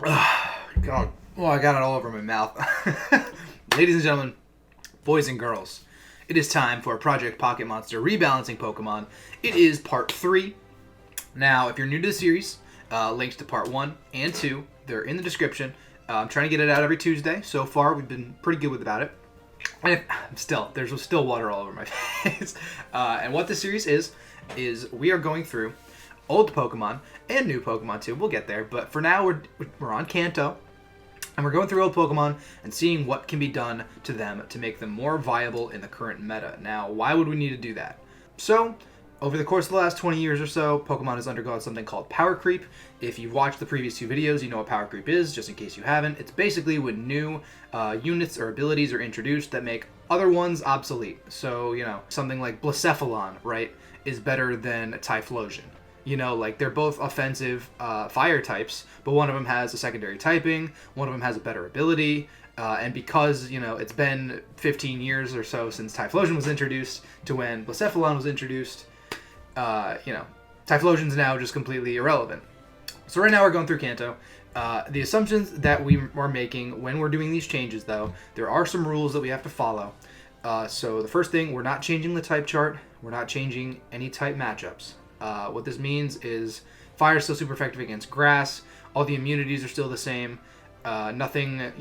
God, well, I got it all over my mouth. Ladies and gentlemen, boys and girls, it is time for Project Pocket Monster Rebalancing Pokemon. It is part 3. Now, if you're new to the series, links to part 1 and 2, they're in the description. I'm trying to get it out every Tuesday. So far, we've been pretty good about it. And there's still water all over my face. And what this series is we are going through old Pokemon and new Pokemon too. We'll get there, but for now we're on Kanto, and we're going through old Pokemon and seeing what can be done to them to make them more viable in the current meta. Now, why would we need to do that? So, over the course of the last 20 years or so, Pokemon has undergone something called power creep. If you've watched the previous 2 videos, you know what power creep is, just in case you haven't. It's basically when new units or abilities are introduced that make other ones obsolete. So, something like Blacephalon, right, is better than Typhlosion. Like they're both offensive fire types, but one of them has a secondary typing, one of them has a better ability, and because, it's been 15 years or so since Typhlosion was introduced to when Blacephalon was introduced, Typhlosion's now just completely irrelevant. So right now we're going through Kanto. The assumptions that we are making when we're doing these changes, though, there are some rules that we have to follow. So the first thing, we're not changing the type chart. We're not changing any type matchups. What this means is fire is still super effective against grass. All the immunities are still the same. Nothing,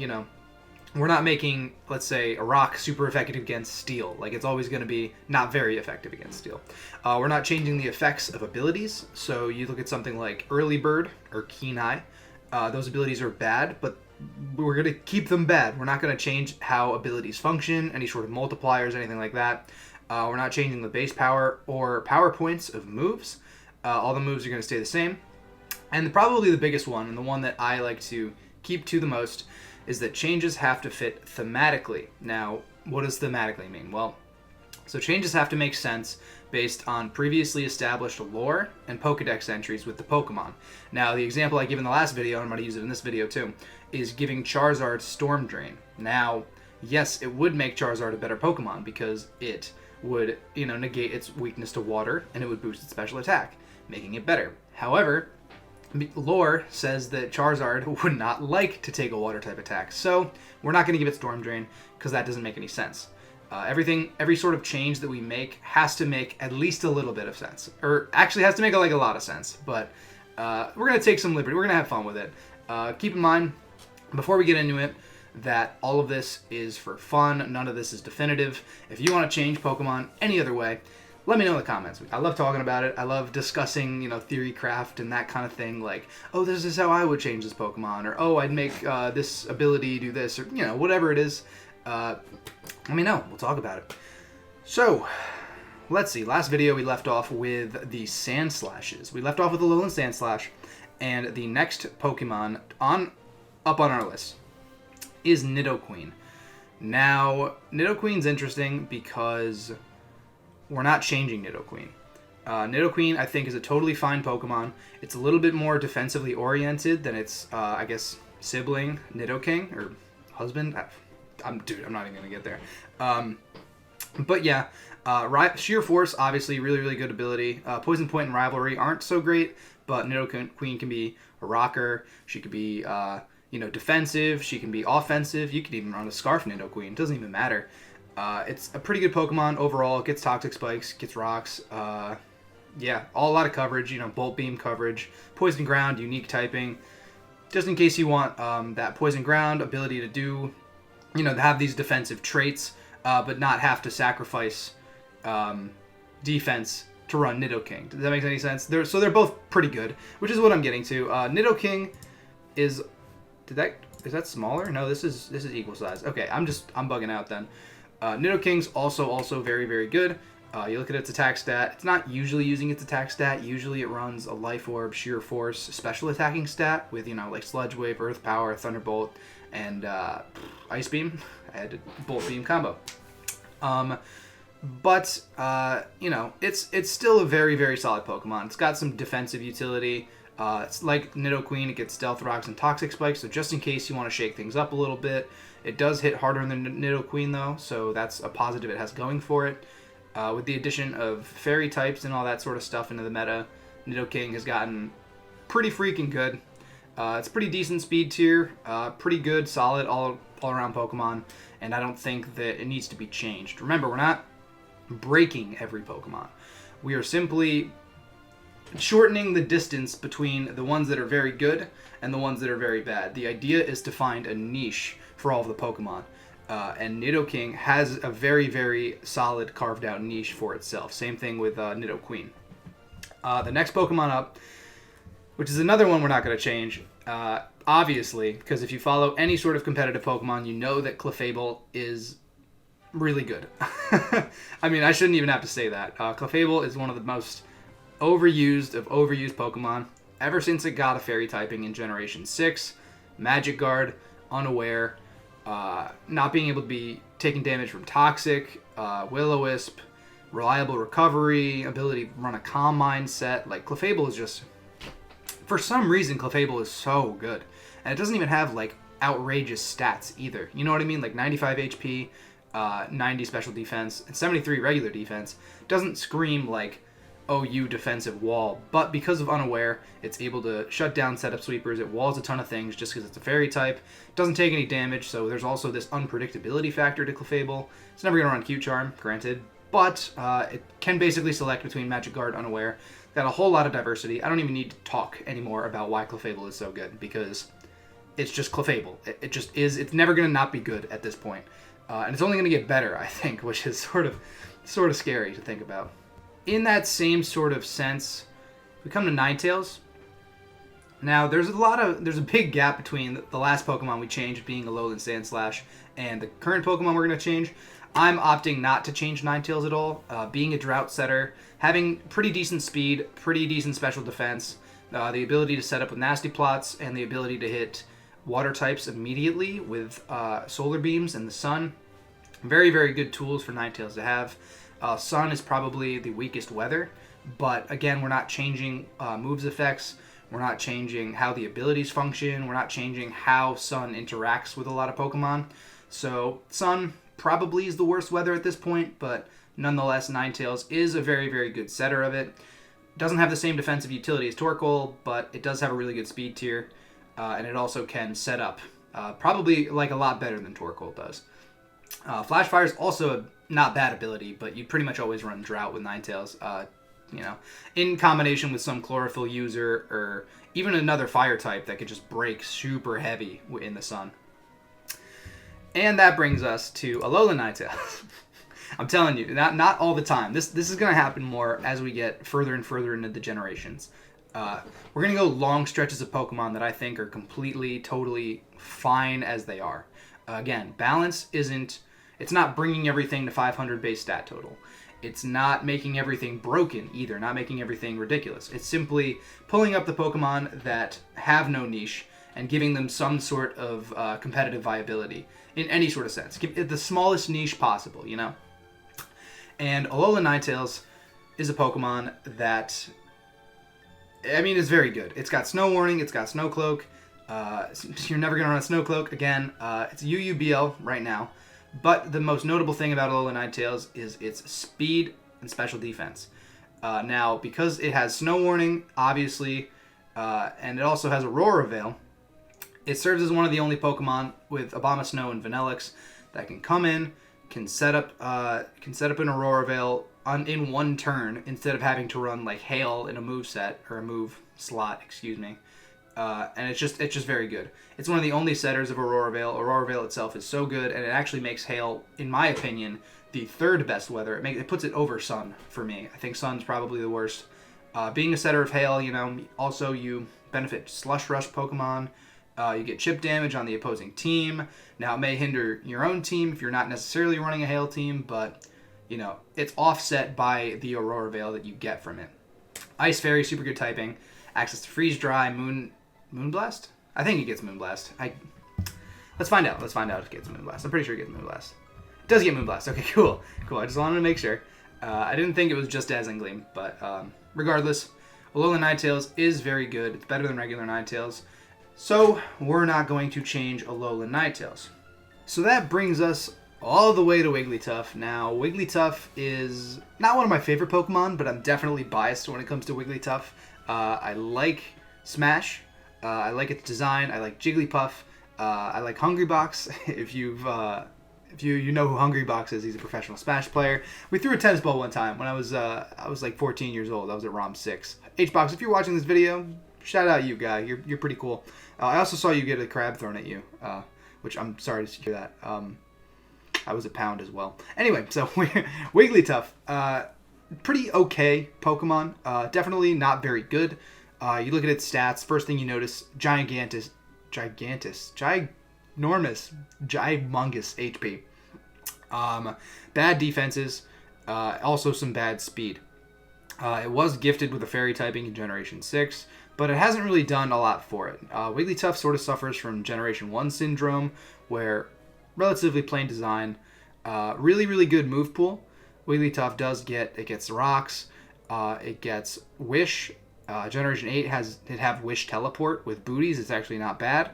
we're not making, let's say, a rock super effective against steel. Like, it's always going to be not very effective against steel. We're not changing the effects of abilities. So you look at something like Early Bird or Keen Eye. Those abilities are bad, but we're going to keep them bad. We're not going to change how abilities function, any sort of multipliers, anything like that. We're not changing the base power or power points of moves. All the moves are going to stay the same. And probably the biggest one, and the one that I like to keep to the most, is that changes have to fit thematically. Now, what does thematically mean? Well, so changes have to make sense based on previously established lore and Pokédex entries with the Pokemon. Now, the example I gave in the last video, and I'm going to use it in this video too, is giving Charizard Storm Drain. Now, yes, it would make Charizard a better Pokemon because it would, negate its weakness to water, and it would boost its special attack, making it better. However, lore says that Charizard would not like to take a water type attack, so we're not going to give it Storm Drain because that doesn't make any sense. Every sort of change that we make has to make at least a little bit of sense, or actually has to make a lot of sense. But we're going to take some liberty. We're going to have fun with it. Keep in mind, before we get into it, that all of this is for fun. None of this is definitive. If you want to change Pokemon any other way, let me know in the comments. I love talking about it. I love discussing, theory craft and that kind of thing. Like, oh, this is how I would change this Pokemon, or oh, I'd make this ability do this, or whatever it is. Let me know. We'll talk about it. So, let's see. Last video we left off with the Sandslashes. We left off with the Alolan Sandslash, and the next Pokemon up on our list is Nidoqueen. Now, Nidoqueen's interesting because we're not changing Nidoqueen. Nidoqueen, I think, is a totally fine Pokemon. It's a little bit more defensively oriented than its, sibling, Nidoking, or husband. I'm not even going to get there. But yeah, Sheer Force, obviously, really, really good ability. Poison Point and Rivalry aren't so great, but Nidoqueen can be a rocker. She could be, defensive. She can be offensive. You could even run a Scarf Nidoqueen. It doesn't even matter. It's a pretty good Pokemon overall. It gets Toxic Spikes, gets Rocks. A lot of coverage. Bolt Beam coverage. Poison Ground, unique typing. Just in case you want that Poison Ground ability to do, to have these defensive traits, but not have to sacrifice defense to run Nidoking. Does that make any sense? They're both pretty good, which is what I'm getting to. Nidoking is that smaller? No, this is equal size. Okay, I'm bugging out then. Nidoking's also very, very good. You look at its attack stat. It's not usually using its attack stat. Usually it runs a Life Orb, Sheer Force, special attacking stat with, like Sludge Wave, Earth Power, Thunderbolt, and Ice Beam. I had a Bolt Beam combo. But it's still a very, very solid Pokemon. It's got some defensive utility. It's like Nidoqueen. It gets Stealth Rocks and Toxic Spikes, so just in case you want to shake things up a little bit. It does hit harder than Nidoqueen, though, so that's a positive it has going for it. With the addition of fairy types and all that sort of stuff into the meta, Nidoking has gotten pretty freaking good. It's pretty decent speed tier, pretty good, solid all-around Pokemon, and I don't think that it needs to be changed. Remember, we're not breaking every Pokemon. We are simply shortening the distance between the ones that are very good and the ones that are very bad. The idea is to find a niche for all of the Pokemon. And Nidoking has a very, very solid carved out niche for itself. Same thing with Nidoqueen. The next Pokemon up, which is another one we're not going to change, obviously, because if you follow any sort of competitive Pokemon, you know that Clefable is really good. I mean, I shouldn't even have to say that. Clefable is one of the most overused Pokemon ever since it got a fairy typing in Generation 6. Magic Guard, Unaware, not being able to be taking damage from Toxic, Will-O-Wisp, reliable recovery, ability to run a calm mindset. Like, Clefable is just... For some reason, Clefable is so good. And it doesn't even have, like, outrageous stats either. You know what I mean? Like, 95 HP, 90 special defense, and 73 regular defense. Doesn't scream, like, OU defensive wall, but because of Unaware, it's able to shut down setup sweepers. It walls a ton of things just because it's a fairy type. Doesn't take any damage, so there's also this unpredictability factor to Clefable. It's never going to run Q-Charm, granted, but it can basically select between Magic Guard, Unaware. Got a whole lot of diversity. I don't even need to talk anymore about why Clefable is so good, because it's just Clefable. It just is. It's never going to not be good at this point. And it's only going to get better, I think, which is sort of scary to think about. In that same sort of sense, we come to Ninetales. Now, there's a big gap between the last Pokemon we changed, being Alolan Sandslash, and the current Pokemon we're going to change. I'm opting not to change Ninetales at all. Being a drought setter, having pretty decent speed, pretty decent special defense, the ability to set up with nasty plots, and the ability to hit water types immediately with solar beams and the sun. Very, very good tools for Ninetales to have. Sun is probably the weakest weather, but again, we're not changing moves effects. We're not changing how the abilities function. We're not changing how Sun interacts with a lot of Pokemon. So Sun probably is the worst weather at this point, but nonetheless, Ninetales is a very, very good setter of it. Doesn't have the same defensive utility as Torkoal, but it does have a really good speed tier, and it also can set up probably like a lot better than Torkoal does. Flash Fire is also a not bad ability, but you pretty much always run Drought with Ninetales, in combination with some Chlorophyll user or even another fire type that could just break super heavy in the sun. And that brings us to Alola Ninetales. I'm telling you, not all the time. This is going to happen more as we get further and further into the generations. We're going to go long stretches of Pokemon that I think are completely, totally fine as they are. Again, balance isn't... It's not bringing everything to 500 base stat total. It's not making everything broken either, not making everything ridiculous. It's simply pulling up the Pokemon that have no niche and giving them some sort of competitive viability in any sort of sense. Give it the smallest niche possible, you know? And Alola Ninetales is a Pokemon that, I mean, is very good. It's got Snow Warning, it's got Snow Cloak. You're never going to run a Snow Cloak. Again, it's UUBL right now. But the most notable thing about Alola Ninetales is its speed and special defense. Now, because it has Snow Warning, obviously, and it also has Aurora Veil, it serves as one of the only Pokemon with Abomasnow and Vanillix that can come in, can set up an Aurora Veil in one turn instead of having to run like Hail in a move set or a move slot, excuse me. And it's just very good. It's one of the only setters of Aurora Veil. Aurora Veil itself is so good, and it actually makes Hail, in my opinion, the third best weather. It puts it over Sun for me. I think Sun's probably the worst. Being a setter of Hail, also you benefit Slush Rush Pokemon. You get chip damage on the opposing team. Now, it may hinder your own team if you're not necessarily running a Hail team, but, it's offset by the Aurora Veil that you get from it. Ice Fairy, super good typing. Access to Freeze Dry, Moonblast? I think it gets Moonblast. Let's find out. Let's find out if it gets Moonblast. I'm pretty sure it gets Moonblast. It does get Moonblast. Okay, cool. I just wanted to make sure. I didn't think it was just Dazzling Gleam, but regardless, Alola Ninetales is very good. It's better than regular Ninetales. So, we're not going to change Alola Ninetales. So that brings us all the way to Wigglytuff. Now, Wigglytuff is not one of my favorite Pokemon, but I'm definitely biased when it comes to Wigglytuff. I like Smash. I like its design. I like Jigglypuff. I like Hungrybox. If you know who Hungrybox is, he's a professional Smash player. We threw a tennis ball one time when I was like 14 years old. I was at ROM 6. Hbox, if you're watching this video, shout out you guy. You're pretty cool. I also saw you get a crab thrown at you, which I'm sorry to hear that. I was a pound as well. Anyway, so Wigglytuff, pretty okay Pokemon. Definitely not very good. You look at its stats. First thing you notice, ginormous, humongous HP. Bad defenses. Also some bad speed. It was gifted with a fairy typing in Generation 6, but it hasn't really done a lot for it. Wigglytuff sort of suffers from Generation 1 syndrome, where relatively plain design, really, really good move pool. Wigglytuff gets rocks, it gets Wish. Generation 8 have Wish Teleport with booties. It's actually not bad.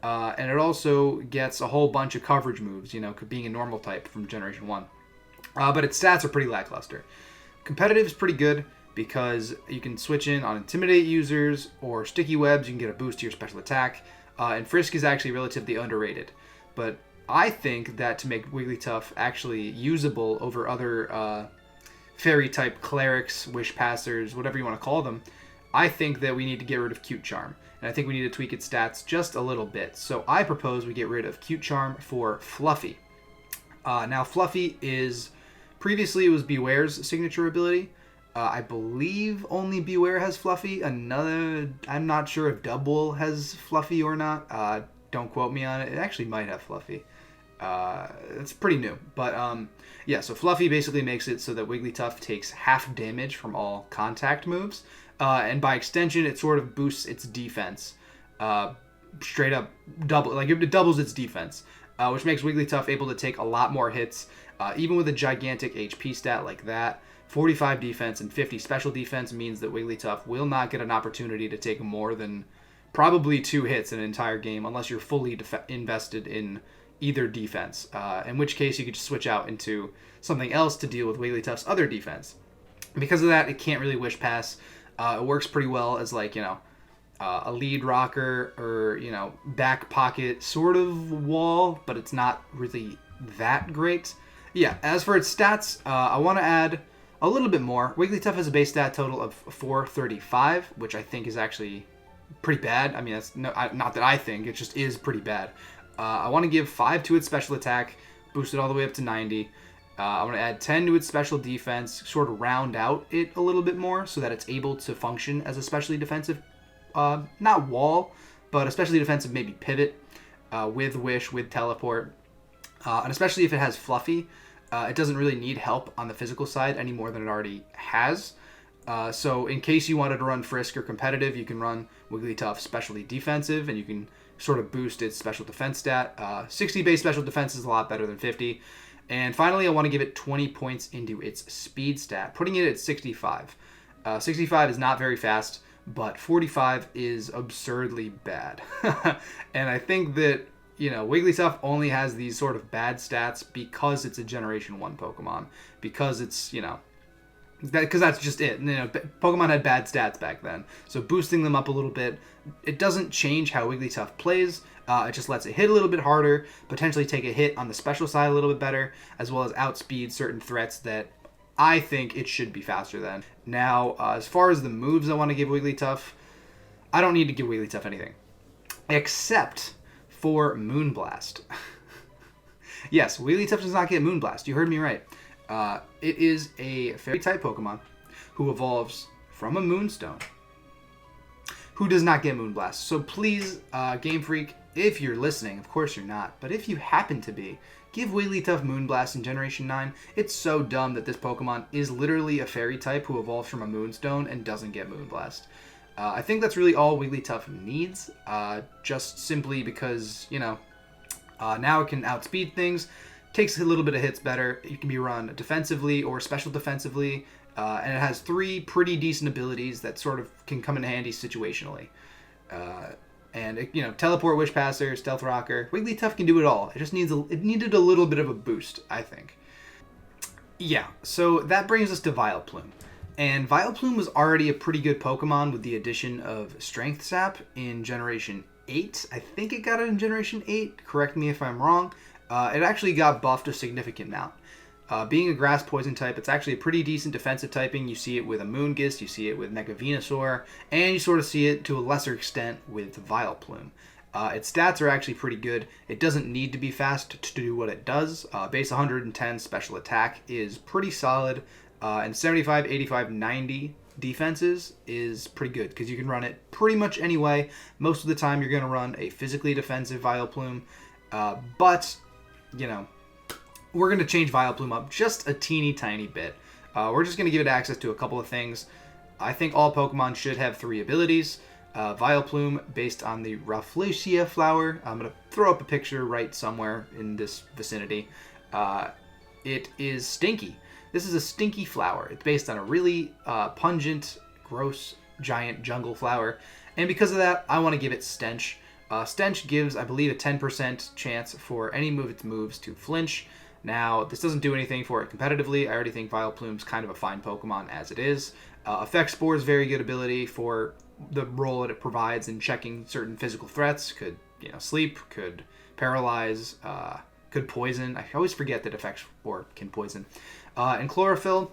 And it also gets a whole bunch of coverage moves, being a normal type from Generation 1. But its stats are pretty lackluster. Competitive is pretty good because you can switch in on Intimidate users or Sticky Webs. You can get a boost to your special attack. And Frisk is actually relatively underrated. But I think that to make Wigglytuff actually usable over other fairy-type clerics, wish passers, whatever you want to call them, I think that we need to get rid of Cute Charm. And I think we need to tweak its stats just a little bit. So I propose we get rid of Cute Charm for Fluffy. Now, Fluffy is... Previously, it was Beware's signature ability. I believe only Beware has Fluffy. I'm not sure if Double has Fluffy or not. Don't quote me on it. It actually might have Fluffy. It's pretty new. But, yeah, so Fluffy basically makes it so that Wigglytuff takes half damage from all contact moves. And by extension, it sort of boosts its defense. Straight up it doubles its defense. Which makes Wigglytuff able to take a lot more hits. Even with a gigantic HP stat like that, 45 defense and 50 special defense means that Wigglytuff will not get an opportunity to take more than probably 2 hits in an entire game unless you're fully invested in either defense. In which case you could just switch out into something else to deal with Wigglytuff's other defense. Because of that, it can't really Wish Pass. It works pretty well as a lead rocker or, back pocket sort of wall, but it's not really that great. Yeah, as for its stats, I want to add a little bit more. Wigglytuff has a base stat total of 435, which I think is actually pretty bad. I mean, that's not that I think, it just is pretty bad. I want to give 5 to its special attack, boost it all the way up to 90. I want to add 10 to its special defense, sort of round out it a little bit more so that it's able to function as a specially defensive, not wall, but especially defensive maybe pivot with Wish, with Teleport. And especially if it has Fluffy, it doesn't really need help on the physical side any more than it already has. So in case you wanted to run Frisk or competitive, you can run Wigglytuff specially defensive, and you can sort of boost its special defense stat. 60 base special defense is a lot better than 50. And finally, I want to give it 20 points into its speed stat, putting it at 65. 65 is not very fast, but 45 is absurdly bad. And I think that, Wigglytuff only has these sort of bad stats because it's a Generation 1 Pokemon. Because it's, because that's just it. Pokemon had bad stats back then. So boosting them up a little bit, it doesn't change how Wigglytuff plays. It just lets it hit a little bit harder, potentially take a hit on the special side a little bit better, as well as outspeed certain threats that I think it should be faster than. Now, as far as the moves I want to give Wigglytuff, I don't need to give Wigglytuff anything. Except for Moonblast. Yes, Wigglytuff does not get Moonblast. You heard me right. It is a fairy-type Pokemon who evolves from a Moonstone, who does not get Moonblast. So please, Game Freak, if you're listening, of course you're not, but if you happen to be, give Wigglytuff Moonblast in Generation 9. It's so dumb that this Pokemon is literally a fairy-type who evolves from a Moonstone and doesn't get Moonblast. I think that's really all Wigglytuff needs, just simply because, now it can outspeed things, takes a little bit of hits better. It can be run defensively or special defensively, and it has 3 pretty decent abilities that sort of can come in handy situationally. Teleport, Wish Passer, Stealth Rocker. Wigglytuff can do it all. It just needed a little bit of a boost, I think. Yeah, so that brings us to Vileplume. And Vileplume was already a pretty good Pokemon with the addition of Strength Sap in Generation 8. I think it got it in Generation 8. Correct me if I'm wrong. It actually got buffed a significant amount. Being a grass poison type, it's actually a pretty decent defensive typing. You see it with a Moongus, you see it with Mega Venusaur, and you sort of see it to a lesser extent with Vileplume. Its stats are actually pretty good. It doesn't need to be fast to do what it does. Base 110 special attack is pretty solid, and 75, 85, 90 defenses is pretty good because you can run it pretty much any way. Most of the time you're going to run a physically defensive Vileplume, but, you know, we're going to change Vileplume up just a teeny tiny bit. We're just going to give it access to a couple of things. I think all Pokemon should have 3 abilities. Vileplume, based on the Rafflesia flower. I'm going to throw up a picture right somewhere in this vicinity. It is stinky. This is a stinky flower. It's based on a really pungent, gross, giant jungle flower. And because of that, I want to give it Stench. Stench gives, I believe, a 10% chance for any move it moves to flinch. Now, this doesn't do anything for it competitively. I already think Vileplume's kind of a fine Pokemon as it is. Effect Spore is very good ability for the role that it provides in checking certain physical threats. Could, you know, sleep, could paralyze, could poison. I always forget that Effect Spore can poison. And Chlorophyll,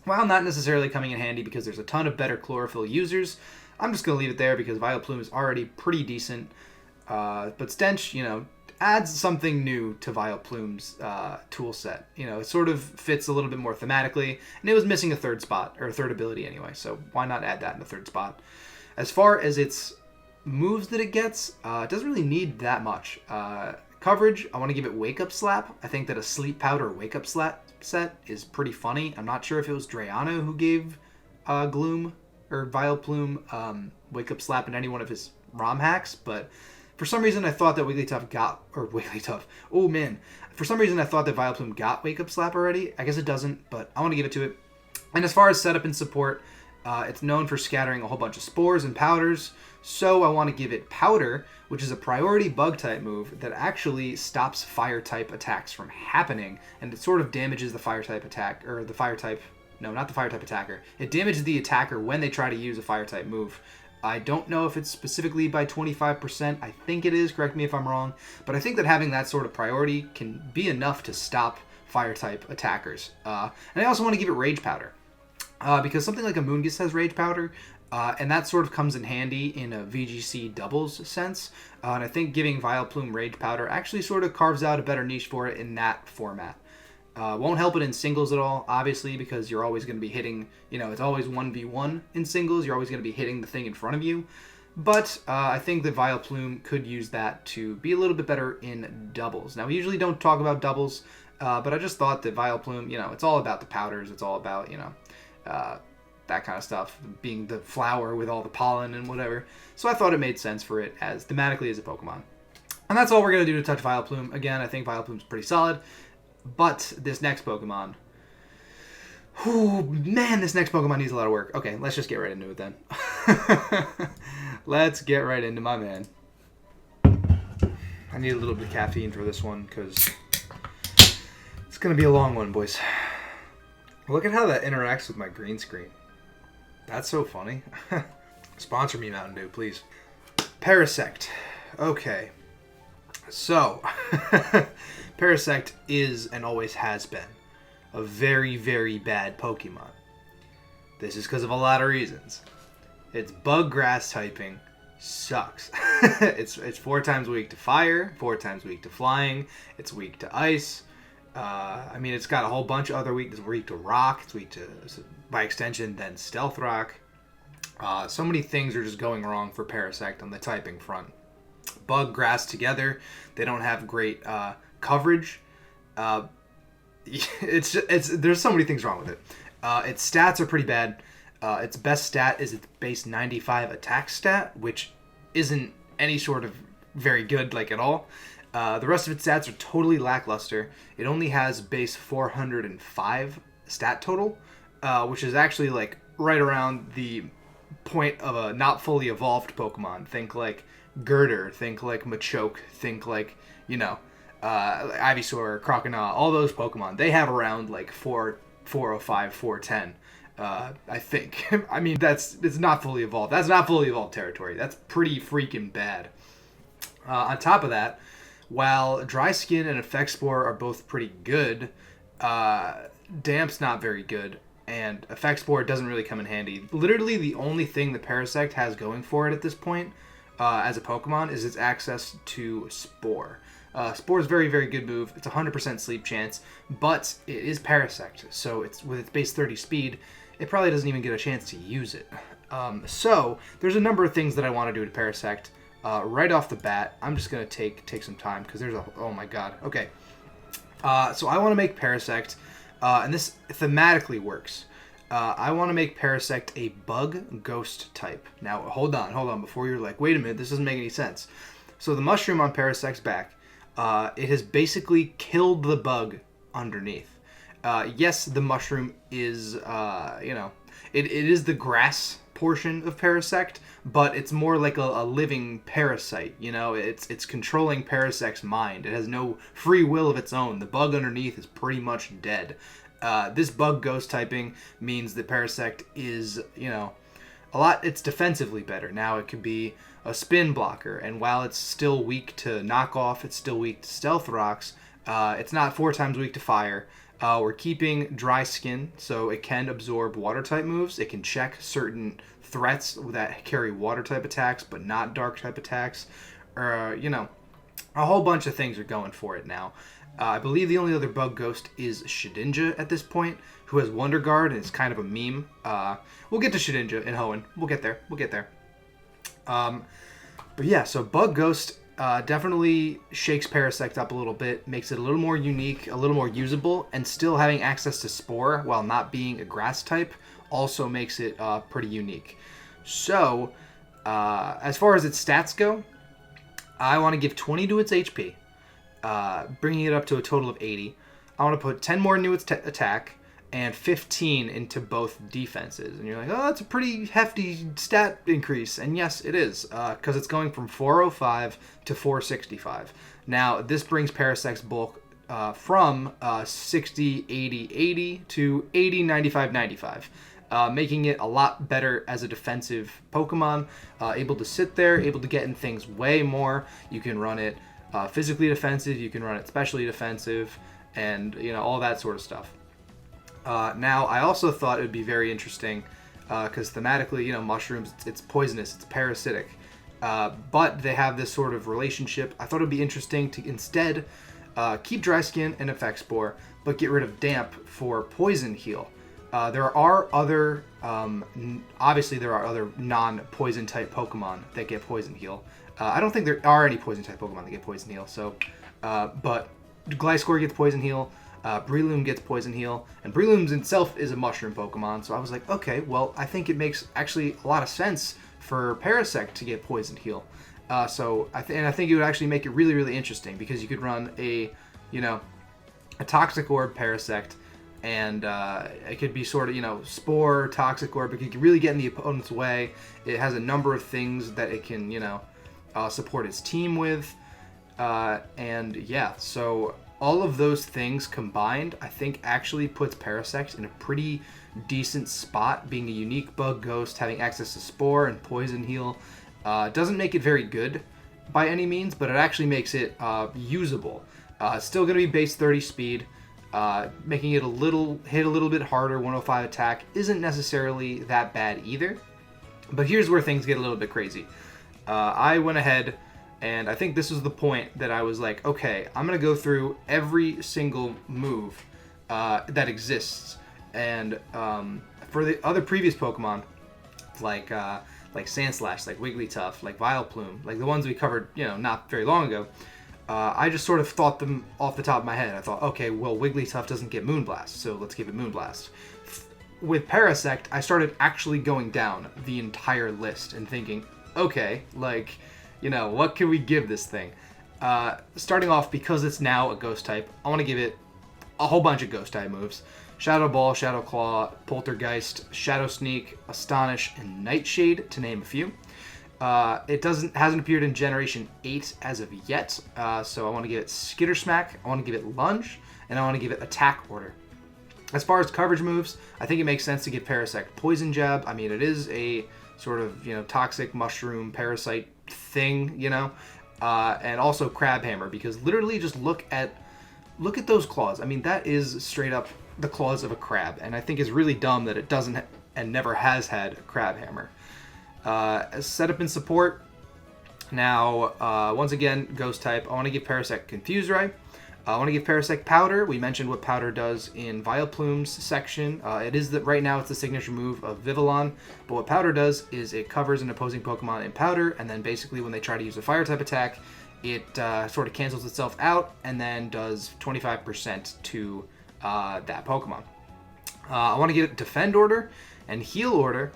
while not necessarily coming in handy because there's a ton of better Chlorophyll users, I'm just going to leave it there because Vileplume is already pretty decent. But Stench, you know, adds something new to Vileplume's tool set. You know, it sort of fits a little bit more thematically, and it was missing a third spot, or a third ability anyway, so why not add that in the third spot? As far as its moves that it gets, it doesn't really need that much. Coverage, I want to give it Wake Up Slap. I think that a Sleep Powder Wake Up Slap set is pretty funny. I'm not sure if it was Drayano who gave Gloom or Vileplume Wake Up Slap in any one of his ROM hacks, but for some reason I thought that for some reason I thought that Vileplume got Wake Up Slap already. I guess it doesn't, but I want to give it to it. And as far as setup and support, it's known for scattering a whole bunch of spores and powders, so I want to give it Powder, which is a priority bug-type move that actually stops fire-type attacks from happening, and it sort of damages the fire-type attack, or the fire-type, no, not the fire-type attacker. It damages the attacker when they try to use a fire-type move. I don't know if it's specifically by 25%. I think it is, correct me if I'm wrong, but I think that having that sort of priority can be enough to stop fire-type attackers. And I also want to give it Rage Powder. Because something like a Moongus has Rage Powder, and that sort of comes in handy in a VGC doubles sense. And I think giving Vileplume Rage Powder actually sort of carves out a better niche for it in that format. Won't help it in singles at all, obviously, because you're always going to be hitting, you know, it's always 1v1 in singles. You're always going to be hitting the thing in front of you. But I think that Vileplume could use that to be a little bit better in doubles. Now, we usually don't talk about doubles, but I just thought that Vileplume, you know, it's all about the powders. It's all about, you know, that kind of stuff, being the flower with all the pollen and whatever. So I thought it made sense for it as thematically as a Pokemon. And that's all we're going to do to touch Vileplume. Again, I think Vileplume's pretty solid. But this next Pokemon, this next Pokemon needs a lot of work. Okay, let's just get right into it then. Let's get right into my man. I need a little bit of caffeine for this one because it's going to be a long one, boys. Look at how that interacts with my green screen. That's so funny. Sponsor me, Mountain Dew, please. Parasect. Okay. So, Parasect is and always has been a very, very bad Pokemon. This is because of a lot of reasons. Its bug grass typing sucks. It's 4 times weak to fire, 4 times weak to flying, it's weak to ice. I mean, it's got a whole bunch of other weaknesses. It's weak to rock, it's weak to, by extension, then stealth rock. So many things are just going wrong for Parasect on the typing front. Bug, grass together, they don't have great coverage. There's so many things wrong with it. Its stats are pretty bad. Its best stat is its base 95 attack stat, which isn't any sort of very good, like, at all. The rest of its stats are totally lackluster. It only has base 405 stat total, which is actually, like, right around the point of a not fully evolved Pokemon. Think like Girder, think like Machoke, think like, you know, Ivysaur, Crocodile, all those Pokemon. They have around like 405, 410. I think. I mean, it's not fully evolved. That's not fully evolved territory. That's pretty freaking bad. On top of that, while Dry Skin and Effect Spore are both pretty good, Damp's not very good, and Effect Spore doesn't really come in handy. Literally, the only thing that Parasect has going for it at this point, as a Pokemon, is its access to Spore. Spore is a very, very good move. It's 100% sleep chance, but it is Parasect, so it's with its base 30 speed, it probably doesn't even get a chance to use it. So there's a number of things that I want to do to Parasect. Right off the bat, I'm just going to take some time, because there's oh my god. Okay. So I want to make Parasect, and this thematically works. I want to make Parasect a bug ghost type. Now, hold on, before you're like, wait a minute, this doesn't make any sense. So the mushroom on Parasect's back, it has basically killed the bug underneath. Yes, the mushroom is, it is the grass portion of Parasect, but it's more like a living parasite. It's controlling Parasect's mind. It has no free will of its own. The bug underneath is pretty much dead. This bug ghost typing means that Parasect is, it's defensively better. Now it could be a spin blocker, and while it's still weak to knockoff, it's still weak to stealth rocks, it's not 4 times weak to fire. We're keeping Dry Skin, so it can absorb water-type moves. It can check certain threats that carry water-type attacks, but not dark-type attacks. A whole bunch of things are going for it now. I believe the only other bug ghost is Shedinja at this point, who has Wonder Guard, and it's kind of a meme. We'll get to Shedinja and Hoenn. We'll get there. But yeah, so bug ghost definitely shakes Parasect up a little bit, makes it a little more unique, a little more usable, and still having access to Spore while not being a grass type also makes it pretty unique. So, as far as its stats go, I want to give 20 to its HP, bringing it up to a total of 80. I want to put 10 more into its attack, and 15 into both defenses. And you're like, oh, that's a pretty hefty stat increase. And yes, it is, because it's going from 405 to 465. Now, this brings Parasect's bulk from 60, 80, 80 to 80, 95, 95. Making it a lot better as a defensive Pokemon, able to sit there, able to get in things way more. You can run it physically defensive, you can run it specially defensive, and all that sort of stuff. Now, I also thought it would be very interesting, because thematically, mushrooms, it's poisonous, it's parasitic, but they have this sort of relationship. I thought it would be interesting to instead keep Dry Skin and Effect Spore, but get rid of Damp for Poison Heal. There are other, obviously there are other non-poison type Pokemon that get Poison Heal. I don't think there are any poison type Pokemon that get Poison Heal, so, but Gliscor gets Poison Heal, Breloom gets Poison Heal, and Breloom itself is a mushroom Pokemon, so I was like, okay, well, I think it makes actually a lot of sense for Parasect to get Poison Heal. So I think it would actually make it really, really interesting, because you could run a Toxic Orb Parasect, and it could be sort of, Spore, Toxic Orb, but you can really get in the opponent's way. It has a number of things that it can, support its team with, and yeah, so all of those things combined, I think actually puts Parasect in a pretty decent spot, being a unique bug ghost, having access to Spore and Poison Heal. Doesn't make it very good by any means, but it actually makes it usable. It's still going to be base 30 speed, making it hit a little bit harder. 105 attack isn't necessarily that bad either, but here's where things get a little bit crazy. I went ahead, and I think this was the point that I was like, okay, I'm going to go through every single move that exists. And for the other previous Pokemon, like Sandslash, like Wigglytuff, like Vileplume, like the ones we covered, not very long ago, I just sort of thought them off the top of my head. I thought, okay, well, Wigglytuff doesn't get Moonblast, so let's give it Moonblast. With Parasect, I started actually going down the entire list and thinking, okay, what can we give this thing? Starting off, because it's now a ghost type, I want to give it a whole bunch of ghost type moves. Shadow Ball, Shadow Claw, Poltergeist, Shadow Sneak, Astonish, and Nightshade, to name a few. It hasn't appeared in Generation 8 as of yet, so I want to give it Skitter Smack, I want to give it Lunge, and I want to give it Attack Order. As far as coverage moves, I think it makes sense to give Parasect Poison Jab. I mean, it is a sort of, toxic mushroom parasite thing, and also Crab Hammer, because literally just look at those claws. I mean, that is straight up the claws of a crab, and I think it's really dumb that it doesn't and never has had a Crab Hammer. As setup and support, now, once again, Ghost type, I want to give Parasect Confuse Ray. I want to give Parasect Powder. We mentioned what Powder does in Vileplume's section. Right now it's the signature move of Vivillon, but what Powder does is it covers an opposing Pokemon in Powder, and then basically when they try to use a Fire type attack, it sort of cancels itself out and then does 25% to that Pokemon. I want to give it Defend Order and Heal Order,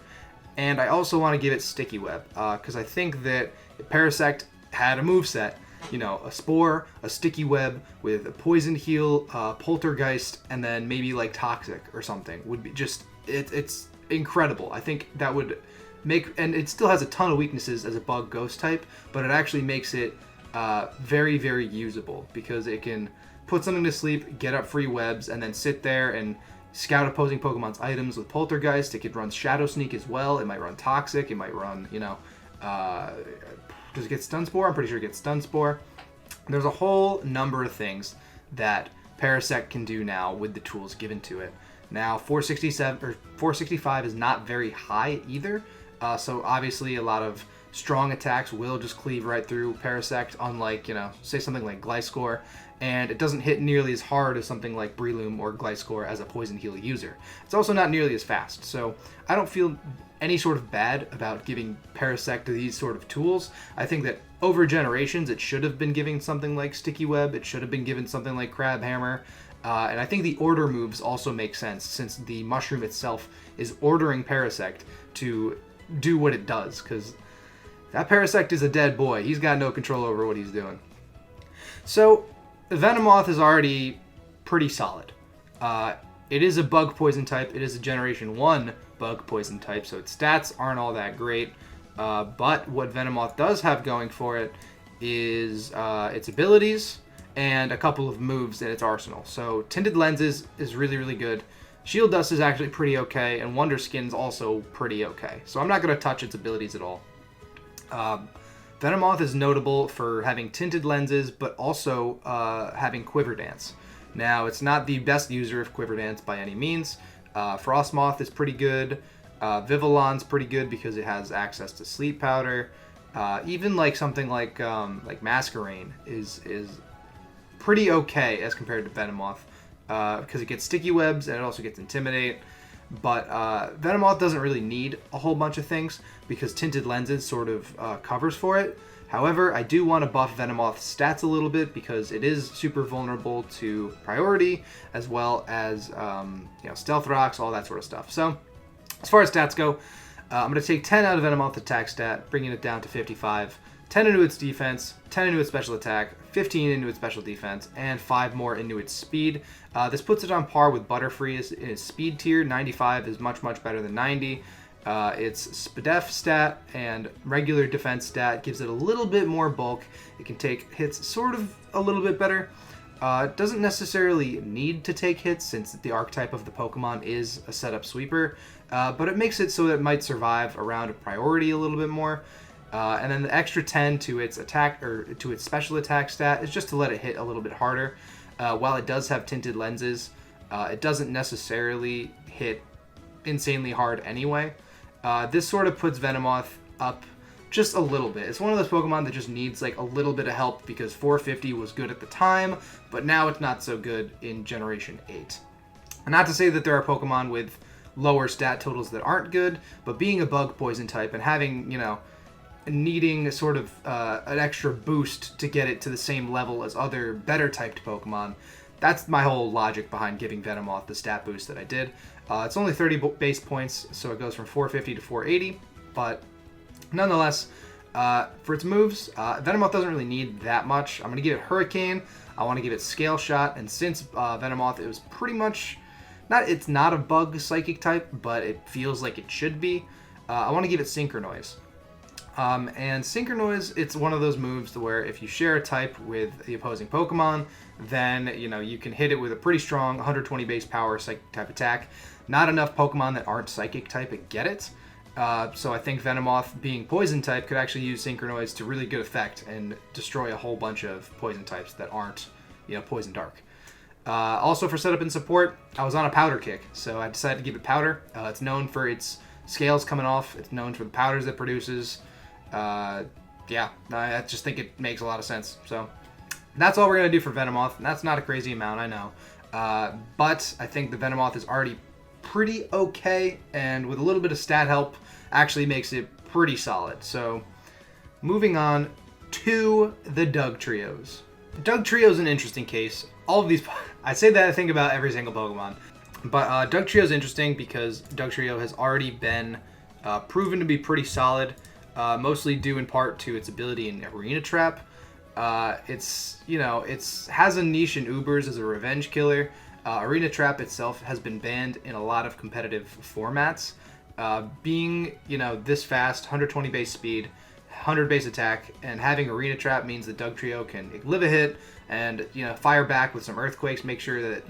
and I also want to give it Sticky Web, because I think that if Parasect had a moveset, a Spore, a Sticky Web with a Poison Heal, Poltergeist, and then maybe like Toxic or something would be just, it's incredible. I think that would and it still has a ton of weaknesses as a bug ghost type, but it actually makes it very, very usable, because it can put something to sleep, get up free webs, and then sit there and scout opposing Pokemon's items with Poltergeist. It could run Shadow Sneak as well. It might run Toxic. It might run, does it get Stun Spore? I'm pretty sure it gets Stun Spore. There's a whole number of things that Parasect can do now with the tools given to it. Now, 465 is not very high either, so obviously a lot of strong attacks will just cleave right through Parasect, unlike, say something like Gliscor, and it doesn't hit nearly as hard as something like Breloom or Gliscor as a Poison Heal user. It's also not nearly as fast, so I don't feel any sort of bad about giving Parasect these sort of tools. I think that over generations it should have been given something like Sticky Web, it should have been given something like Crab Hammer, and I think the order moves also make sense, since the mushroom itself is ordering Parasect to do what it does, because that Parasect is a dead boy. He's got no control over what he's doing. So, Venomoth is already pretty solid. It is a bug poison type. It is a Generation 1 bug poison type, so its stats aren't all that great. But what Venomoth does have going for it is its abilities and a couple of moves in its arsenal. So Tinted Lenses is really, really good. Shield Dust is actually pretty okay, and Wonder Skin's also pretty okay. So I'm not going to touch its abilities at all. Venomoth is notable for having Tinted Lenses, but also having Quiver Dance. Now, it's not the best user of Quiver Dance by any means. Frostmoth is pretty good. Vivillon's pretty good because it has access to Sleep Powder. Even like something like Masquerain is pretty okay as compared to Venomoth, because it gets Sticky Webs and it also gets Intimidate. But Venomoth doesn't really need a whole bunch of things because Tinted Lenses sort of covers for it. However, I do want to buff Venomoth's stats a little bit because it is super vulnerable to priority, as well as Stealth Rocks, all that sort of stuff. So, as far as stats go, I'm going to take 10 out of Venomoth's attack stat, bringing it down to 55, 10 into its defense, 10 into its special attack, 15 into its special defense, and 5 more into its speed. This puts it on par with Butterfree in its speed tier. 95 is much, much better than 90. Its SPDEF stat and regular defense stat gives it a little bit more bulk. It can take hits sort of a little bit better. It doesn't necessarily need to take hits since the archetype of the Pokemon is a setup sweeper, but it makes it so that it might survive around a priority a little bit more. And then the extra 10 to its attack or to its special attack stat is just to let it hit a little bit harder. While it does have Tinted Lenses, it doesn't necessarily hit insanely hard anyway. This sort of puts Venomoth up just a little bit. It's one of those Pokemon that just needs like a little bit of help because 450 was good at the time, but now it's not so good in Generation 8. And not to say that there are Pokemon with lower stat totals that aren't good, but being a bug poison type and having, needing sort of an extra boost to get it to the same level as other better typed Pokemon, that's my whole logic behind giving Venomoth the stat boost that I did. It's only 30 base points, so it goes from 450 to 480, but nonetheless, for its moves, Venomoth doesn't really need that much. I'm going to give it Hurricane, I want to give it Scale Shot, and since Venomoth it was pretty much, it's not a bug psychic type, but it feels like it should be, I want to give it Synchronoise. And Synchronoise, it's one of those moves to where if you share a type with the opposing Pokemon, then you can hit it with a pretty strong 120 base power psychic type attack. Not enough Pokemon that aren't psychic type get it. So I think Venomoth, being poison type, could actually use Synchronoise to really good effect and destroy a whole bunch of poison types that aren't, poison dark. Also for setup and support, I was on a powder kick, so I decided to give it powder. It's known for its scales coming off. It's known for the powders it produces. I just think it makes a lot of sense. So that's all we're going to do for Venomoth. And that's not a crazy amount, I know. But I think the Venomoth is already pretty okay, and with a little bit of stat help, actually makes it pretty solid. So moving on to the Dugtrios. Dugtrio is an interesting case. All of these, I say that I think about every single Pokemon. But Dugtrio is interesting because Dugtrio has already been proven to be pretty solid, mostly due in part to its ability in Arena Trap. It's has a niche in Ubers as a revenge killer. Arena Trap itself has been banned in a lot of competitive formats. Being this fast, 120 base speed, 100 base attack, and having Arena Trap means that Dugtrio can live a hit and fire back with some earthquakes. Make sure that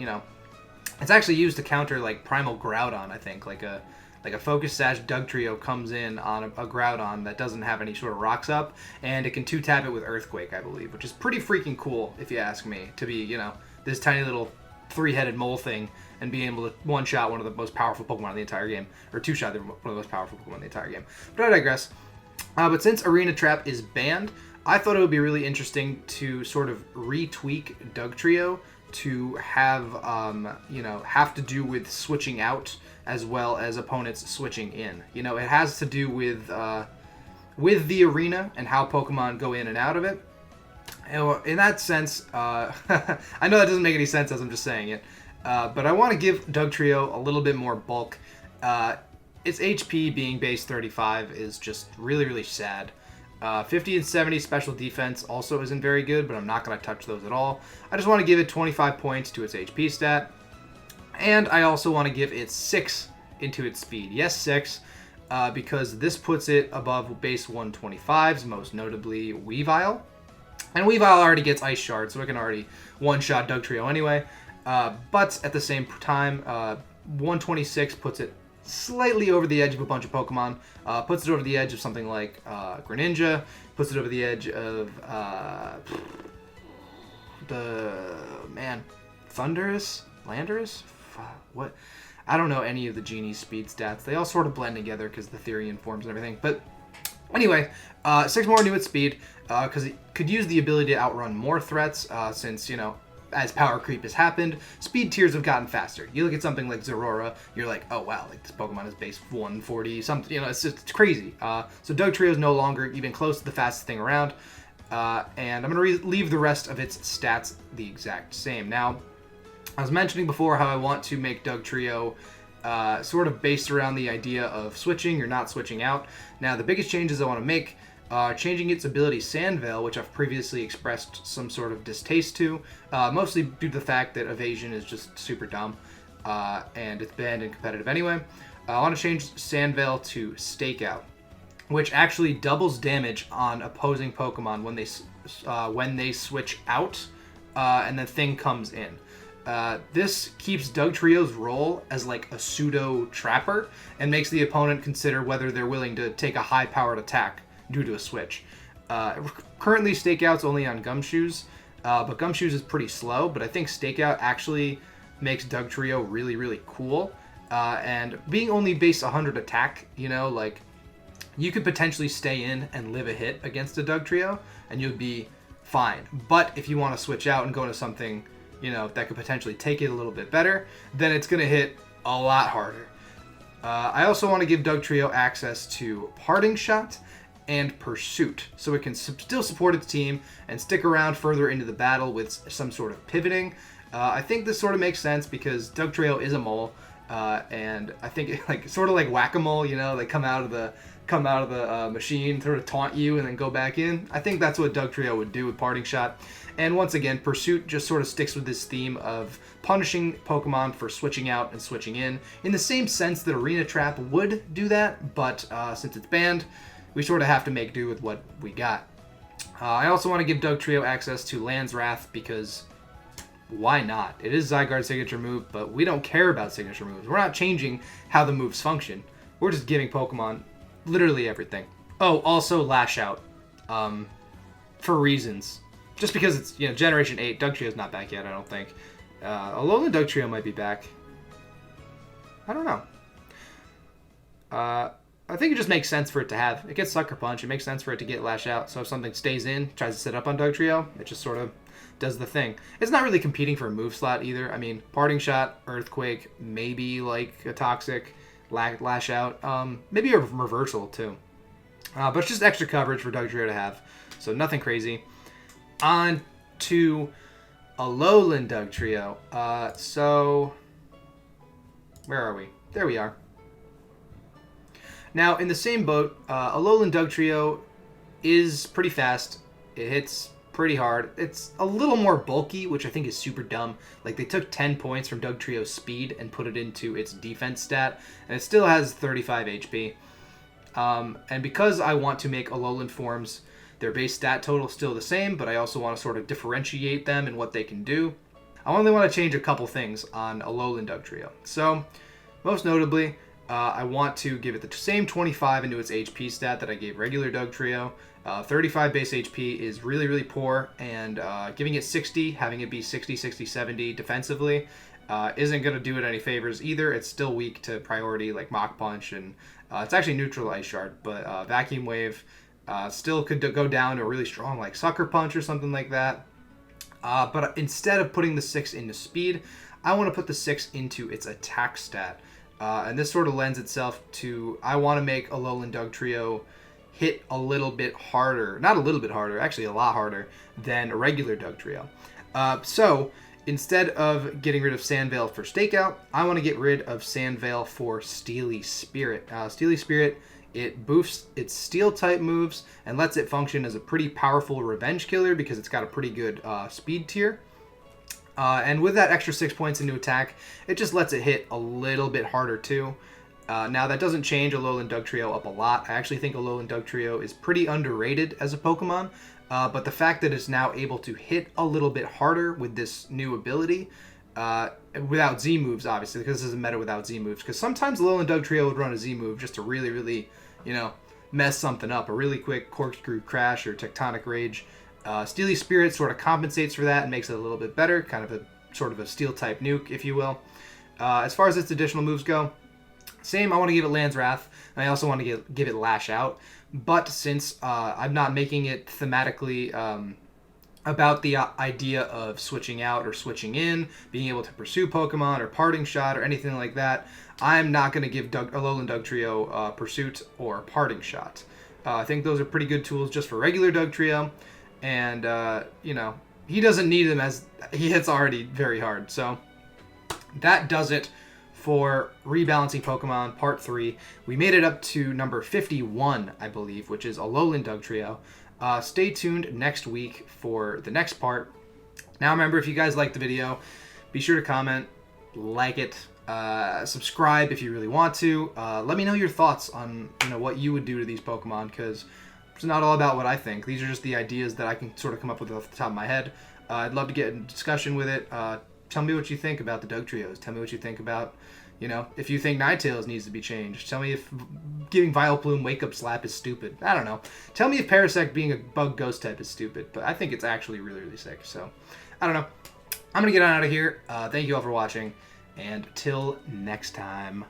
it's actually used to counter like Primal Groudon. I think like a Focus Sash Dugtrio comes in on a Groudon that doesn't have any sort of rocks up, and it can 2-tap it with Earthquake, I believe, which is pretty freaking cool if you ask me. To be this tiny little 3-headed mole thing and being able to one-shot one of the most powerful Pokemon in the entire game, or two-shot one of the most powerful Pokemon in the entire game. But I digress. But since Arena Trap is banned, I thought it would be really interesting to sort of retweak Dugtrio to have have to do with switching out as well as opponents switching in. It has to do with the arena and how Pokemon go in and out of it. In that sense, I know that doesn't make any sense as I'm just saying it, but I want to give Dugtrio a little bit more bulk. Its HP being base 35 is just really, really sad. 50 and 70 special defense also isn't very good, but I'm not going to touch those at all. I just want to give it 25 points to its HP stat, and I also want to give it 6 into its speed. Yes, 6, because this puts it above base 125s, most notably Weavile. And Weavile already gets Ice Shard, so it can already one-shot Dugtrio anyway. But at the same time, 126 puts it slightly over the edge of a bunch of Pokemon. Puts it over the edge of something like Greninja. Puts it over the edge of Thundurus? Landorus? What? I don't know any of the Genie's speed stats. They all sort of blend together because the Therian forms and everything. But anyway, 6 more into its speed, because it could use the ability to outrun more threats, since, as power creep has happened, speed tiers have gotten faster. You look at something like Zorora, you're like, oh wow, like this Pokemon is base 140, something, it's crazy. So Dugtrio is no longer even close to the fastest thing around, and I'm going to leave the rest of its stats the exact same. Now, I was mentioning before how I want to make Dugtrio sort of based around the idea of switching or not switching out. Now, the biggest changes I want to make are changing its ability Sand Veil, which I've previously expressed some sort of distaste to, mostly due to the fact that Evasion is just super dumb, and it's banned in competitive anyway. I want to change Sand Veil to Stakeout, which actually doubles damage on opposing Pokemon when they switch out, and the thing comes in. This keeps Dugtrio's role as like a pseudo trapper and makes the opponent consider whether they're willing to take a high-powered attack due to a switch. Currently, Stakeout's only on Gumshoes, but Gumshoes is pretty slow, but I think Stakeout actually makes Dugtrio really, really cool. And being only base 100 attack, you could potentially stay in and live a hit against a Dugtrio, and you'd be fine. But if you want to switch out and go to something that could potentially take it a little bit better, then it's going to hit a lot harder. I also want to give Dugtrio access to Parting Shot and Pursuit, so it can still support its team and stick around further into the battle with some sort of pivoting. I think this sort of makes sense because Dugtrio is a mole, and I think sort of like Whack-A-Mole, they come out of the machine, sort of taunt you and then go back in. I think that's what Dugtrio would do with Parting Shot. And once again, Pursuit just sort of sticks with this theme of punishing Pokemon for switching out and switching in the same sense that Arena Trap would do that, but since it's banned, we sort of have to make do with what we got. I also want to give Dugtrio access to Land's Wrath because why not? It is Zygarde's signature move, but we don't care about signature moves. We're not changing how the moves function. We're just giving Pokemon literally everything. Oh, also Lash Out. For reasons. Just because it's, Generation 8. Dugtrio's not back yet, I don't think. Alolan Dugtrio might be back. I don't know. I think it just makes sense for it to have. It gets Sucker Punch. It makes sense for it to get Lash Out. So if something stays in, tries to sit up on Dugtrio, it just sort of does the thing. It's not really competing for a move slot either. I mean, Parting Shot, Earthquake, maybe like a Toxic, Lash Out, maybe a Reversal too. But it's just extra coverage for Dugtrio to have. So nothing crazy. On to Alolan Dugtrio. So where are we? There we are. Now, in the same boat, Alolan Dugtrio is pretty fast. It hits pretty hard. It's a little more bulky, which I think is super dumb. Like, they took 10 points from Dugtrio's speed and put it into its defense stat, and it still has 35 HP. And because I want to make Alolan forms, their base stat total is still the same, but I also want to sort of differentiate them in what they can do. I only want to change a couple things on Alolan Dugtrio. So, most notably, I want to give it the same 25 into its HP stat that I gave regular Dugtrio. 35 base HP is really, really poor, and giving it 60, having it be 60, 60, 70 defensively isn't going to do it any favors either. It's still weak to priority like Mach Punch, and it's actually neutral Ice Shard, but Vacuum Wave still could go down to a really strong like Sucker Punch or something like that. But instead of putting the 6 into speed, I want to put the 6 into its attack stat. And this sort of lends itself to, I want to make Alolan Dugtrio hit a little bit harder. Not a little bit harder, actually a lot harder than a regular Dugtrio. So, instead of getting rid of Sandveil for Stakeout, I want to get rid of Sandveil for Steely Spirit. Steely Spirit, it boosts its Steel-type moves and lets it function as a pretty powerful revenge killer because it's got a pretty good speed tier. And with that extra 6 points into attack, it just lets it hit a little bit harder too. Now, that doesn't change Alolan Dugtrio up a lot. I actually think Alolan Dugtrio is pretty underrated as a Pokemon, but the fact that it's now able to hit a little bit harder with this new ability, without Z moves, obviously, because this is a meta without Z moves, because sometimes Alolan Dugtrio would run a Z move just to really, really, mess something up, a really quick Corkscrew Crash or Tectonic Rage. Steely Spirit sort of compensates for that and makes it a little bit better, kind of a sort of a Steel-type nuke, if you will. As far as its additional moves go, same, I want to give it Land's Wrath, and I also want to give it Lash Out, but since I'm not making it thematically about the idea of switching out or switching in, being able to pursue Pokemon or Parting Shot or anything like that, I'm not going to give Alolan Dugtrio Pursuit or Parting Shot. I think those are pretty good tools just for regular Dugtrio. And, he doesn't need them as he hits already very hard. So that does it for Rebalancing Pokemon Part 3. We made it up to number 51, I believe, which is Alolan Dugtrio. Stay tuned next week for the next part. Now, remember, if you guys liked the video, be sure to comment, like it, subscribe if you really want to. Let me know your thoughts on, what you would do to these Pokemon, because it's not all about what I think. These are just the ideas that I can sort of come up with off the top of my head. I'd love to get in discussion with it. Tell me what you think about the Dugtrios. Tell me what you think about, if you think Ninetales needs to be changed. Tell me if giving Vileplume Wake Up Slap is stupid. I don't know. Tell me if Parasect being a bug ghost type is stupid. But I think it's actually really, really sick. So, I don't know. I'm going to get on out of here. Thank you all for watching. And till next time.